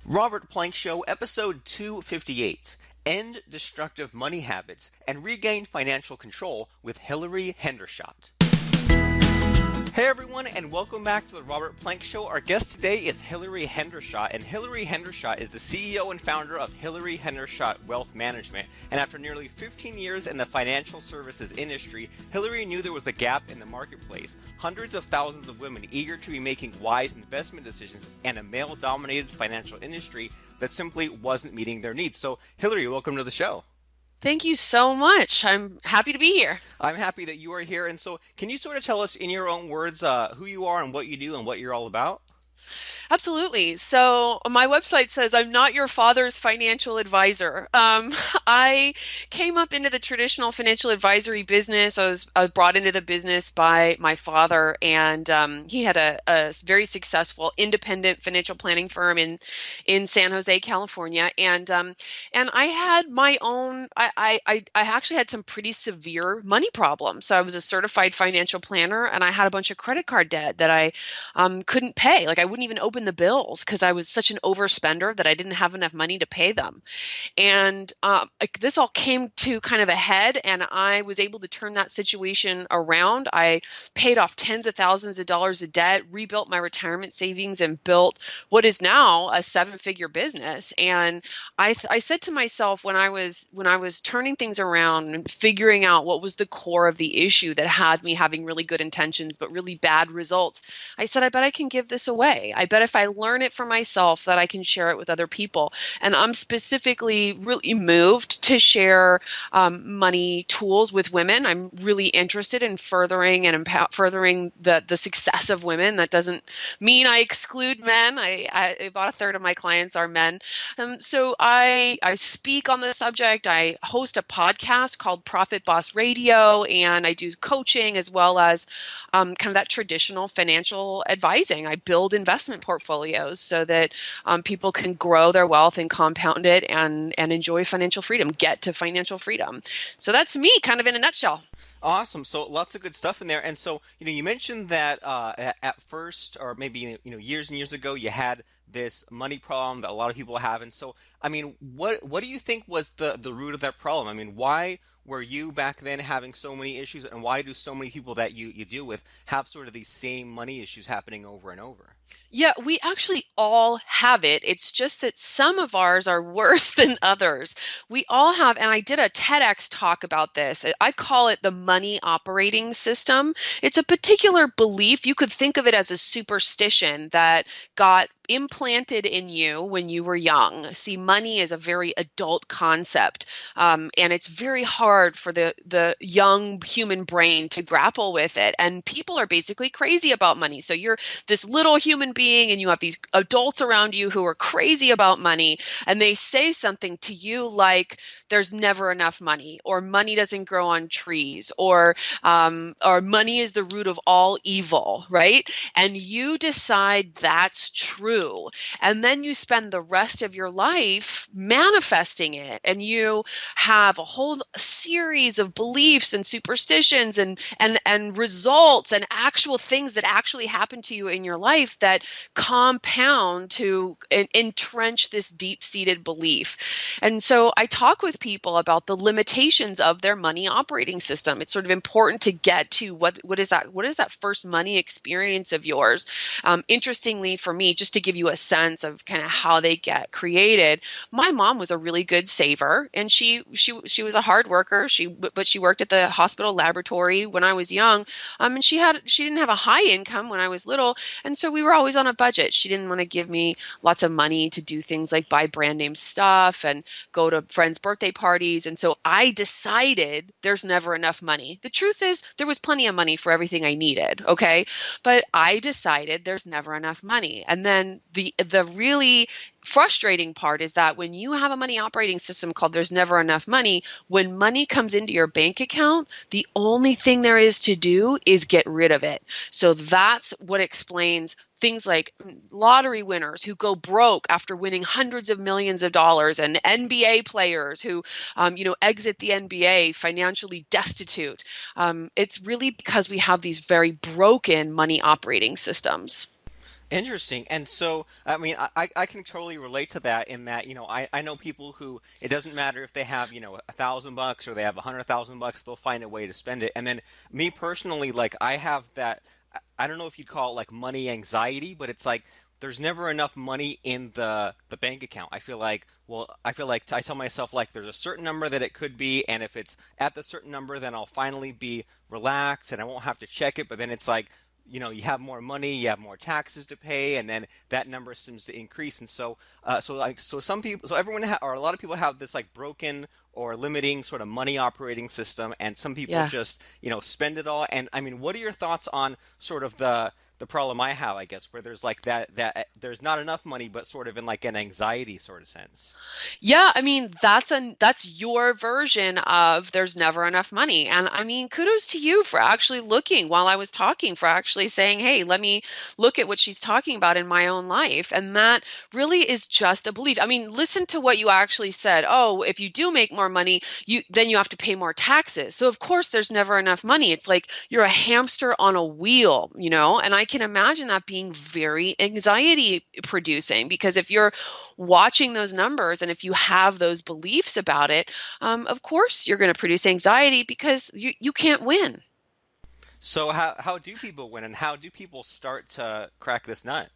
Robert Plank Show, episode 258, End Destructive Money Habits and Regain Financial Control with Hilary Hendershott. Hey everyone, and welcome back to the Robert Plank Show. Our guest today is Hilary Hendershott, and Hilary Hendershott is the CEO and founder of Hilary Hendershott Wealth Management. And after nearly 15 years in the financial services industry, Hilary knew there was a gap in the marketplace. Hundreds of thousands of women eager to be making wise investment decisions and a male-dominated financial industry that simply wasn't meeting their needs. So, Hilary, welcome to the show. Thank you so much. I'm happy to be here. I'm happy that you are here. And so, can you sort of tell us in your own words who you are and what you do and what you're all about? Absolutely. So my website says I'm not your father's financial advisor. I came up into the traditional financial advisory business. I was brought into the business by my father, and he had a very successful independent financial planning firm in San Jose, California. And I had my own. I actually had some pretty severe money problems. So I was a certified financial planner, and I had a bunch of credit card debt that I couldn't pay. Like I wouldn't even open the bills because I was such an overspender that I didn't have enough money to pay them. And this all came to kind of a head, and I was able to turn that situation around. I paid off tens of thousands of dollars of debt, rebuilt my retirement savings, and built what is now a seven-figure business. And I said to myself when I was turning things around and figuring out what was the core of the issue that had me having really good intentions but really bad results, I said, I bet I can give this away. I bet if I learn it for myself that I can share it with other people. And I'm specifically really moved to share money tools with women. I'm really interested in furthering and furthering the success of women. That doesn't mean I exclude men. About a third of my clients are men. So I speak on the subject. I host a podcast called Profit Boss Radio, and I do coaching as well as kind of that traditional financial advising. I build investment portfolios so that people can grow their wealth and compound it and enjoy financial freedom, get to financial freedom. So that's me kind of in a nutshell. Awesome. So lots of good stuff in there. And so, you mentioned that at first, or maybe, years and years ago, you had this money problem that a lot of people have. And so, what do you think was the root of that problem? Why were you back then having so many issues, and why do so many people that you deal with have sort of these same money issues happening over and over? Yeah, we actually all have it. It's just that some of ours are worse than others. We all have, and I did a TEDx talk about this. I call it the money operating system. It's a particular belief. You could think of it as a superstition that got implanted in you when you were young. See, money is a very adult concept, and it's very hard for the young human brain to grapple with it. And people are basically crazy about money. So you're this little human being, and you have these adults around you who are crazy about money, and they say something to you like, "There's never enough money," or "Money doesn't grow on trees," or "Money is the root of all evil," right? And you decide that's true. And then you spend the rest of your life manifesting it. And you have a whole series of beliefs and superstitions and results and actual things that actually happen to you in your life that compound to entrench this deep-seated belief. And so I talk with people about the limitations of their money operating system. It's sort of important to get to what is that first money experience of yours. Interestingly for me, just to give you a sense of kind of how they get created, my mom was a really good saver, and she was a hard worker. But she worked at the hospital laboratory when I was young, and she didn't have a high income when I was little, and so we were always on a budget. She didn't want to give me lots of money to do things like buy brand name stuff and go to friends' birthday parties, and so I decided there's never enough money. The truth is there was plenty of money for everything I needed, okay? But I decided there's never enough money. And then the really frustrating part is that when you have a money operating system called there's never enough money, when money comes into your bank account, the only thing there is to do is get rid of it. So that's what explains things like lottery winners who go broke after winning hundreds of millions of dollars, and NBA players who, exit the NBA financially destitute. It's really because we have these very broken money operating systems. Interesting. And so, I mean, I can totally relate to that in that, I know people who it doesn't matter if they have, $1,000 or they have $100,000, they'll find a way to spend it. And then me personally, like I have that, I don't know if you'd call it like money anxiety, but it's like there's never enough money in the bank account. I feel like I tell myself like there's a certain number that it could be, and if it's at the certain number, then I'll finally be relaxed and I won't have to check it. But then it's like you have more money, you have more taxes to pay, and then that number seems to increase. And so some people, so everyone, or a lot of people have this like broken or limiting sort of money operating system, and some people Yeah. just spend it all. And I mean, what are your thoughts on sort of the problem I have, I guess, where there's like that there's not enough money, but sort of in like an anxiety sort of sense. Yeah, I mean, that's your version of there's never enough money. And I mean, kudos to you for actually looking while I was talking, for actually saying, "Hey, let me look at what she's talking about in my own life." And that really is just a belief. I mean, listen to what you actually said. Oh, if you do make more money, you have to pay more taxes. So of course there's never enough money. It's like you're a hamster on a wheel, you know? And I can imagine that being very anxiety producing, because if you're watching those numbers and if you have those beliefs about it, of course you're going to produce anxiety because you can't win. So how do people win, and how do people start to crack this nut?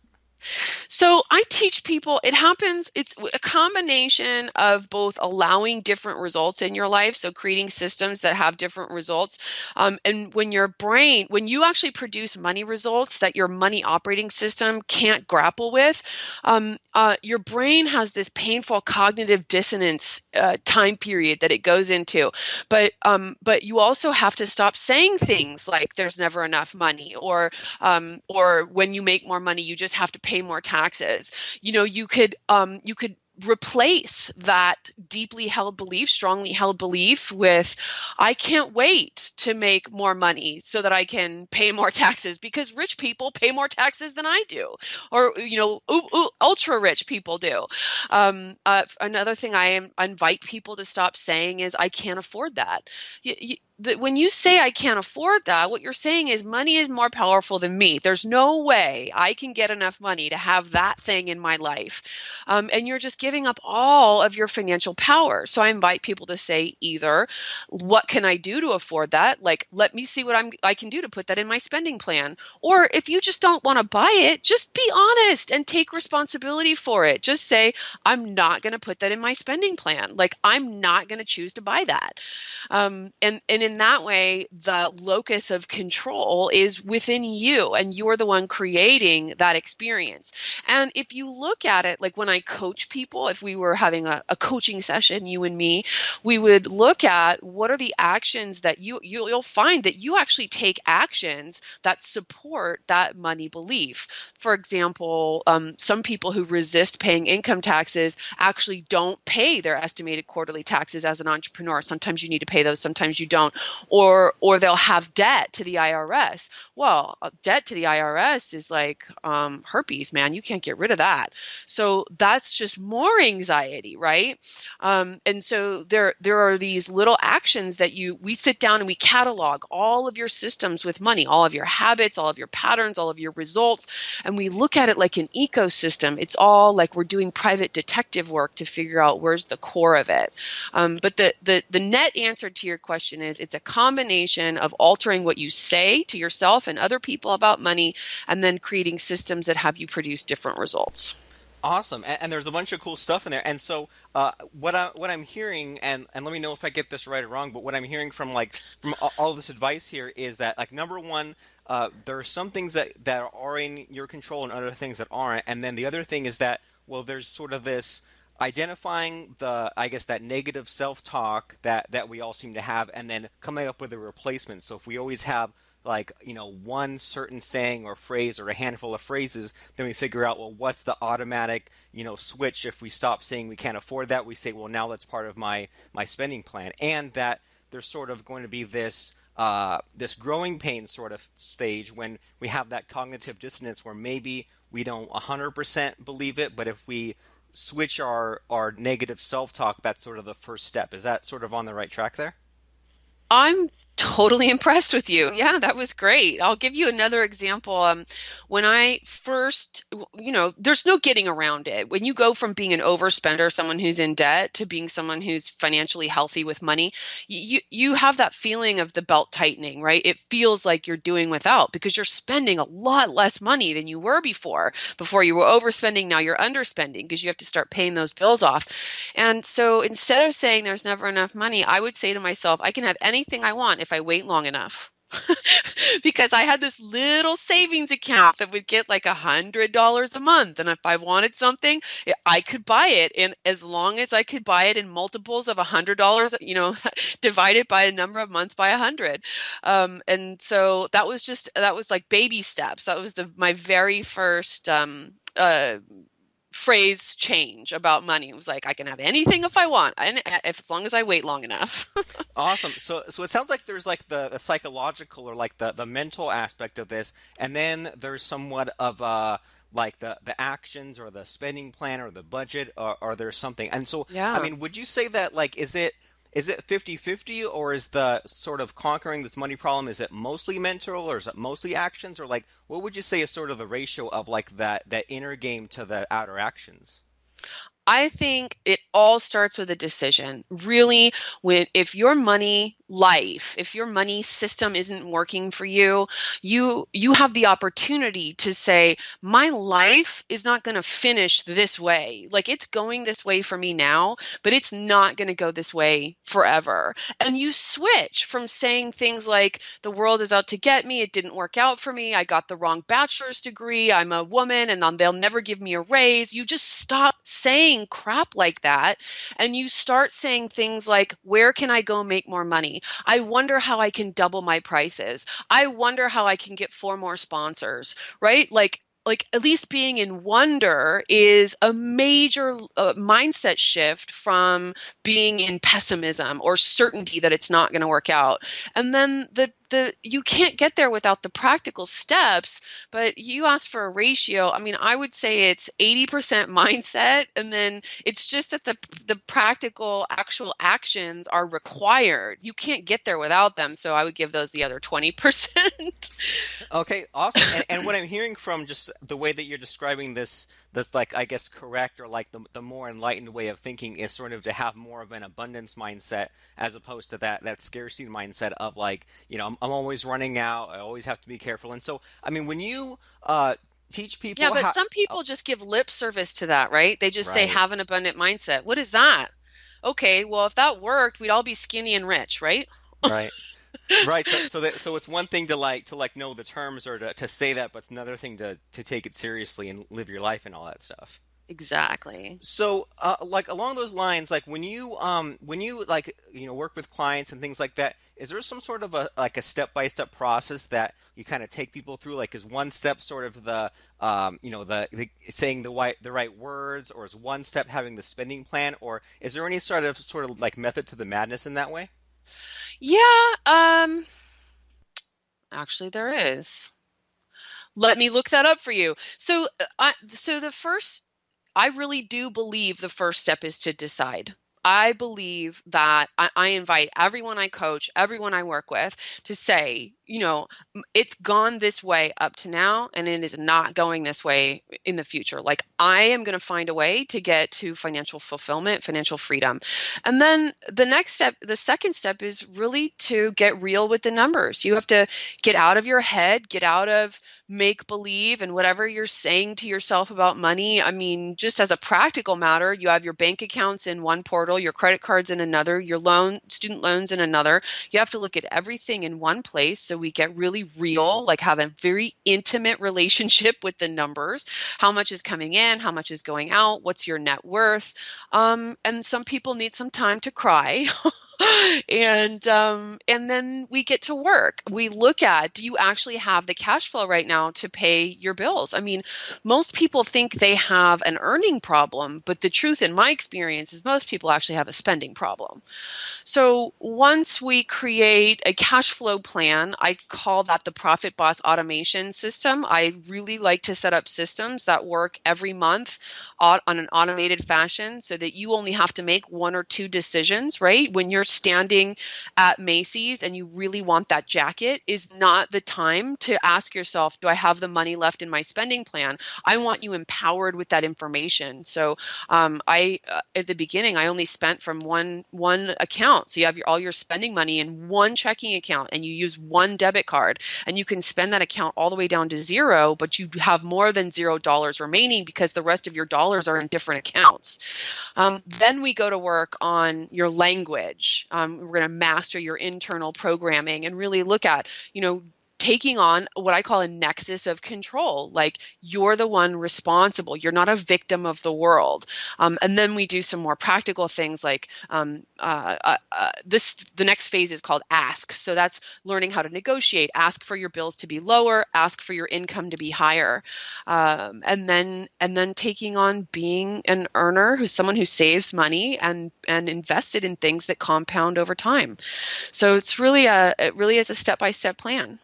So I teach people, it happens, it's a combination of both allowing different results in your life, so creating systems that have different results. And when you actually produce money results that your money operating system can't grapple with, your brain has this painful cognitive dissonance time period that it goes into. But you also have to stop saying things like there's never enough money, or when you make more money, you just have to pay more taxes. You could replace that deeply held belief, strongly held belief with, I can't wait to make more money so that I can pay more taxes because rich people pay more taxes than I do, or ultra rich people do. Another thing I invite people to stop saying is, I can't afford that. When you say I can't afford that, what you're saying is money is more powerful than me. There's no way I can get enough money to have that thing in my life. And you're just giving up all of your financial power. So I invite people to say either, what can I do to afford that? Like, let me see what I can do to put that in my spending plan. Or if you just don't want to buy it, just be honest and take responsibility for it. Just say, I'm not going to put that in my spending plan. Like, I'm not going to choose to buy that. And in that way, the locus of control is within you, and you're the one creating that experience. And if you look at it, like when I coach people, if we were having a coaching session, you and me, we would look at what are the actions that you'll find that you actually take actions that support that money belief. For example, some people who resist paying income taxes actually don't pay their estimated quarterly taxes as an entrepreneur. Sometimes you need to pay those, sometimes you don't. Or they'll have debt to the IRS. Well, debt to the IRS is like herpes, man. You can't get rid of that. So that's just more anxiety, right? And so there are these little actions that we sit down and we catalog all of your systems with money, all of your habits, all of your patterns, all of your results, and we look at it like an ecosystem. It's all like we're doing private detective work to figure out where's the core of it. But the net answer to your question is, it's a combination of altering what you say to yourself and other people about money, and then creating systems that have you produce different results. Awesome, and there's a bunch of cool stuff in there. And so, what I'm hearing, and let me know if I get this right or wrong, but what I'm hearing from all this advice here is that, like, number one, there are some things that are in your control and other things that aren't. And then the other thing is that, well, there's sort of this identifying I guess, that negative self-talk that we all seem to have, and then coming up with a replacement. So if we always have like, one certain saying or phrase or a handful of phrases, then we figure out, well, what's the automatic, switch. If we stop saying we can't afford that, we say, well, now that's part of my spending plan. And that there's sort of going to be this growing pain sort of stage when we have that cognitive dissonance where maybe we don't 100% believe it, but if we switch our negative self-talk, that's sort of the first step. Is that sort of on the right track there? I'm Totally impressed with you. Yeah, that was great. I'll give you another example. When I first, there's no getting around it. When you go from being an overspender, someone who's in debt, to being someone who's financially healthy with money, you have that feeling of the belt tightening, right? It feels like you're doing without because you're spending a lot less money than you were before. Before you were overspending, now you're underspending because you have to start paying those bills off. And so instead of saying there's never enough money, I would say to myself, I can have anything I want if I wait long enough. Because I had this little savings account that would get like $100 a month. And if I wanted something, I could buy it. And as long as I could buy it in multiples of $100, divided by a number of months by 100. And so that was like baby steps. That was my very first phrase change about money. It was like, I can have anything if I want, and as long as I wait long enough. Awesome. So it sounds like there's like the psychological or like the mental aspect of this, and then there's somewhat of like the actions or the spending plan or the budget, or there's something. And so, Yeah. I mean, would you say that like is it 50-50, or is the sort of conquering this money problem, is it mostly mental or is it mostly actions, or like what would you say is sort of the ratio of like that inner game to the outer actions? I think it all starts with a decision. Really, if your money life, if your money system isn't working for you, you have the opportunity to say, my life is not going to finish this way. Like, it's going this way for me now, but it's not going to go this way forever. And you switch from saying things like, the world is out to get me, it didn't work out for me, I got the wrong bachelor's degree, I'm a woman and they'll never give me a raise. You just stop saying crap like that, and you start saying things like, where can I go make more money? I wonder how I can double my prices. I wonder how I can get 4 more sponsors, right? Like at least being in wonder is a major mindset shift from being in pessimism or certainty that it's not going to work out. And then you can't get there without the practical steps. But you asked for a ratio. I mean, I would say it's 80% mindset, and then it's just that the practical actual actions are required. You can't get there without them. So I would give those the other 20%. Okay, awesome. And what I'm hearing from just the way that you're describing this, that's like, I guess, correct, or like the more enlightened way of thinking is sort of to have more of an abundance mindset as opposed to that scarcity mindset of like, I'm always running out, I always have to be careful. And so, I mean, when you teach people Yeah, but some people just give lip service to that, right? They just say, right, have an abundant mindset. What is that? Okay, well, if that worked, we'd all be skinny and rich, right? right. Right, so it's one thing to know the terms or to say that, but it's another thing to take it seriously and live your life and all that stuff. Exactly. So, like along those lines, like when you like work with clients and things like that, is there some sort of a step-by-step process that you kind of take people through? Like, is one step sort of the saying the right words, or is one step having the spending plan, or is there any sort of like method to the madness in that way? Yeah, actually there is. Let me look that up for you. So, I really do believe the first step is to decide. I believe that I invite everyone I coach, everyone I work with to say, it's gone this way up to now, and it is not going this way in the future. Like, I am going to find a way to get to financial fulfillment, financial freedom. And then the second step is really to get real with the numbers. You have to get out of your head, get out of make believe and whatever you're saying to yourself about money. I mean, just as a practical matter, you have your bank accounts in one portal, your credit cards in another, your student loans in another. You have to look at everything in one place so we get really real, like have a very intimate relationship with the numbers. How much is coming in? How much is going out? What's your net worth? And some people need some time to cry. And then we get to work. We look at, do you actually have the cash flow right now to pay your bills? I mean, most people think they have an earning problem, but the truth in my experience is most people actually have a spending problem. So once we create a cash flow plan, I call that the Profit Boss automation system. I really like to set up systems that work every month on an automated fashion so that you only have to make 1 or 2 decisions, right? When you're standing at Macy's and you really want that jacket is not the time to ask yourself, do I have the money left in my spending plan? I want you empowered with that information. So I at the beginning, I only spent from one account. So you have all your spending money in one checking account and you use one debit card, and you can spend that account all the way down to zero, but you have more than $0 remaining because the rest of your dollars are in different accounts. Then we go to work on your language. We're going to master your internal programming and really look at, taking on what I call a nexus of control. Like, you're the one responsible. You're not a victim of the world. And then we do some more practical things like the next phase is called ask. So that's learning how to negotiate. Ask for your bills to be lower. Ask for your income to be higher. And then taking on being an earner, who's someone who saves money and invested in things that compound over time. So it really is a step-by-step plan.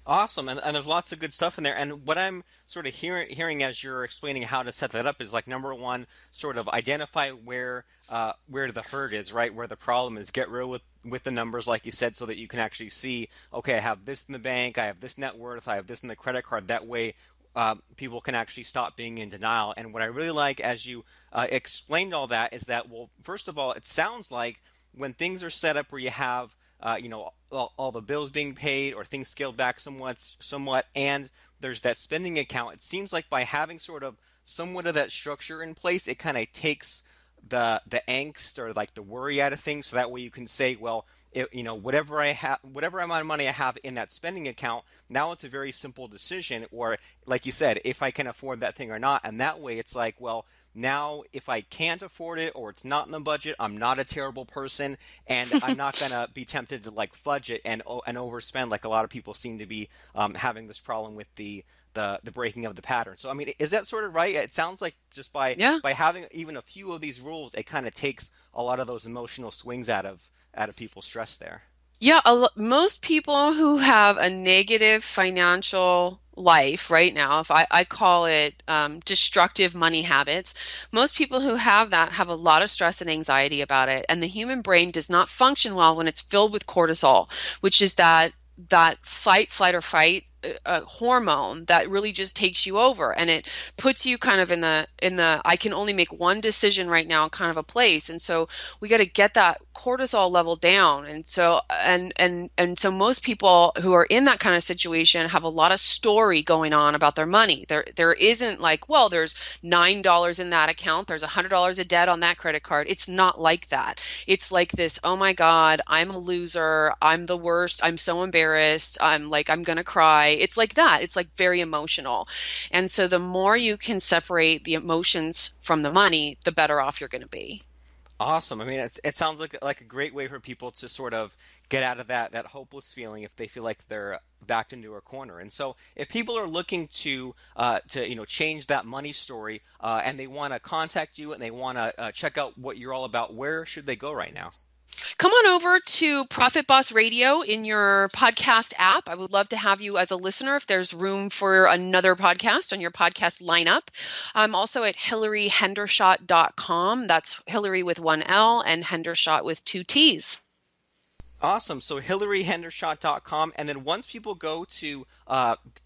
Awesome, and there's lots of good stuff in there. And what I'm sort of hearing as you're explaining how to set that up is, like, number one, sort of identify where the hurt is, right? Where the problem is. Get real with the numbers, like you said, so that you can actually see, okay, I have this in the bank, I have this net worth, I have this in the credit card. That way, people can actually stop being in denial. And what I really like, as you explained all that, is that, well, first of all, it sounds like when things are set up where you have all the bills being paid or things scaled back somewhat, and there's that spending account. It seems like by having sort of somewhat of that structure in place, it kind of takes the angst or like the worry out of things. So that way you can say, well, whatever amount of money I have in that spending account, now it's a very simple decision. Or, like you said, if I can afford that thing or not. And that way it's like, well, now, if I can't afford it or it's not in the budget, I'm not a terrible person, and I'm not going to be tempted to like fudge it and overspend, like a lot of people seem to be having this problem with the breaking of the pattern. So, I mean, is that sort of right? It sounds like just by having even a few of these rules, it kind of takes a lot of those emotional swings out of people's stress there. Yeah, most people who have a negative financial life right now, if I call it destructive money habits, most people who have that have a lot of stress and anxiety about it. And the human brain does not function well when it's filled with cortisol, which is that fight, flight, or fight hormone that really just takes you over, and it puts you kind of in the I can only make one decision right now kind of a place. And so we got to get that cortisol level down. And so so most people who are in that kind of situation have a lot of story going on about their money. There isn't like, well, there's $9 in that account, there's $100 of debt on that credit card. It's not like that. It's like this, oh my God, I'm a loser, I'm the worst, I'm so embarrassed, I'm gonna cry. It's like that. It's like very emotional. And so the more you can separate the emotions from the money, the better off you're going to be. Awesome. I mean, it sounds like a great way for people to sort of get out of that hopeless feeling if they feel like they're backed into a corner. And so, if people are looking to change that money story, and they want to contact you and they want to check out what you're all about, where should they go right now? Come on over to Profit Boss Radio in your podcast app. I would love to have you as a listener if there's room for another podcast on your podcast lineup. I'm also at hilaryhendershott.com. That's Hilary with one L and Hendershott with two T's. Awesome. So hilaryhendershott.com. And then once people go to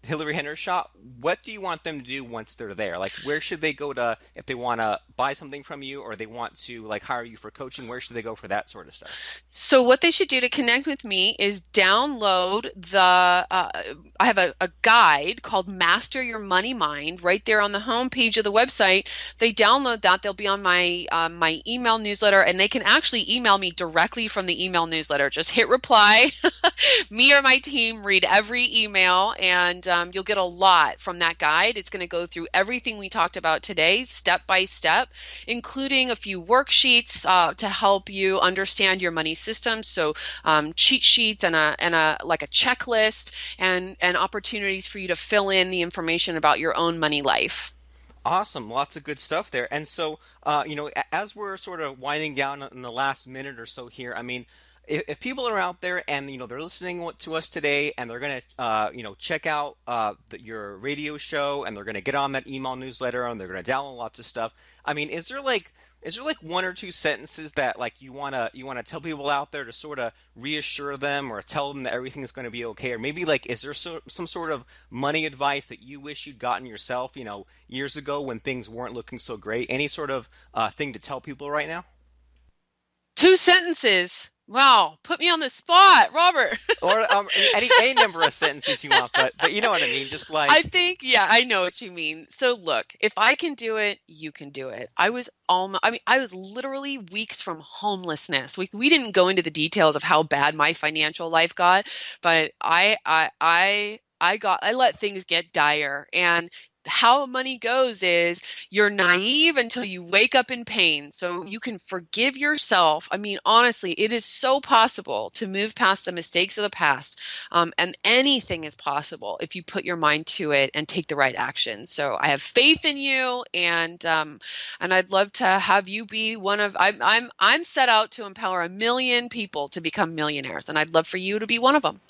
Hilary Hendershott, what do you want them to do once they're there? Like, where should they go to if they want to buy something from you, or they want to like hire you for coaching? Where should they go for that sort of stuff? So what they should do to connect with me is download I have a guide called Master Your Money Mind right there on the home page of the website. They download that. They'll be on my email newsletter, and they can actually email me directly from the email newsletter. Just hit reply. Me or my team read every email, and you'll get a lot from that guide. It's going to go through everything we talked about today, step by step, including a few worksheets to help you understand your money system. So cheat sheets and a checklist and opportunities for you to fill in the information about your own money life. Awesome. Lots of good stuff there. And so, as we're sort of winding down in the last minute or so here, I mean, if people are out there and they're listening to us today and they're going to check out your radio show and they're going to get on that email newsletter and they're going to download lots of stuff. I mean, is there like Is there like one or two sentences that like you wanna tell people out there to sort of reassure them or tell them that everything's going to be okay? Or maybe like is there some sort of money advice that you wish you'd gotten yourself, years ago when things weren't looking so great? Any sort of thing to tell people right now? Two sentences. Wow, put me on the spot, Robert. Or any number of sentences you want, but you know what I mean. Just I like think, yeah, I know what you mean. So look, if I can do it, you can do it. I was literally weeks from homelessness. We didn't go into the details of how bad my financial life got, but I let things get dire. And how money goes is you're naive until you wake up in pain. So you can forgive yourself. I mean, honestly, it is so possible to move past the mistakes of the past. And anything is possible if you put your mind to it and take the right action. So I have faith in you, and I'd love to have you be one of. I'm set out to empower 1 million people to become millionaires, and I'd love for you to be one of them.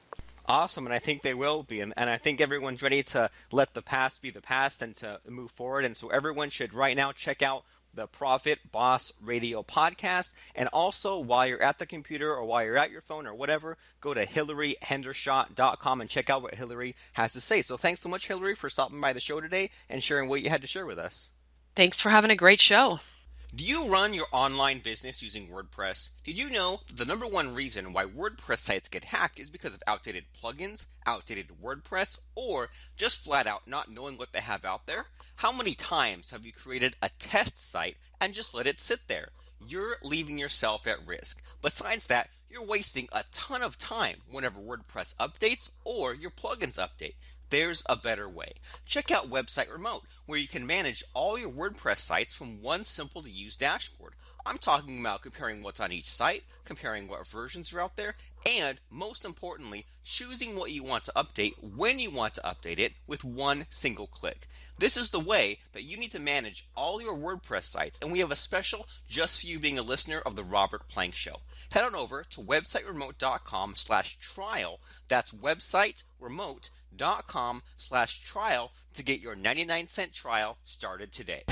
awesome, and I think they will be, and I think everyone's ready to let the past be the past and to move forward. And so everyone should right now check out the Profit Boss Radio podcast. And also, while you're at the computer or while you're at your phone or whatever, go to hilaryhendershott.com and check out what Hilary has to say. So thanks so much, Hilary, for stopping by the show today and sharing what you had to share with us. Thanks for having a great show. Do you run your online business using WordPress? Did you know the number one reason why WordPress sites get hacked is because of outdated plugins, outdated WordPress, or just flat out not knowing what they have out there? How many times have you created a test site and just let it sit there? You're leaving yourself at risk. Besides that, you're wasting a ton of time whenever WordPress updates or your plugins update. There's a better way. Check out Website Remote, where you can manage all your WordPress sites from one simple to use dashboard. I'm talking about comparing what's on each site, comparing what versions are out there, and most importantly, choosing what you want to update when you want to update it with one single click. This is the way that you need to manage all your WordPress sites, and we have a special just for you being a listener of the Robert Plank Show. Head on over to websiteremote.com/trial. That's websiteremote.com/trial to get your 99-cent trial started today.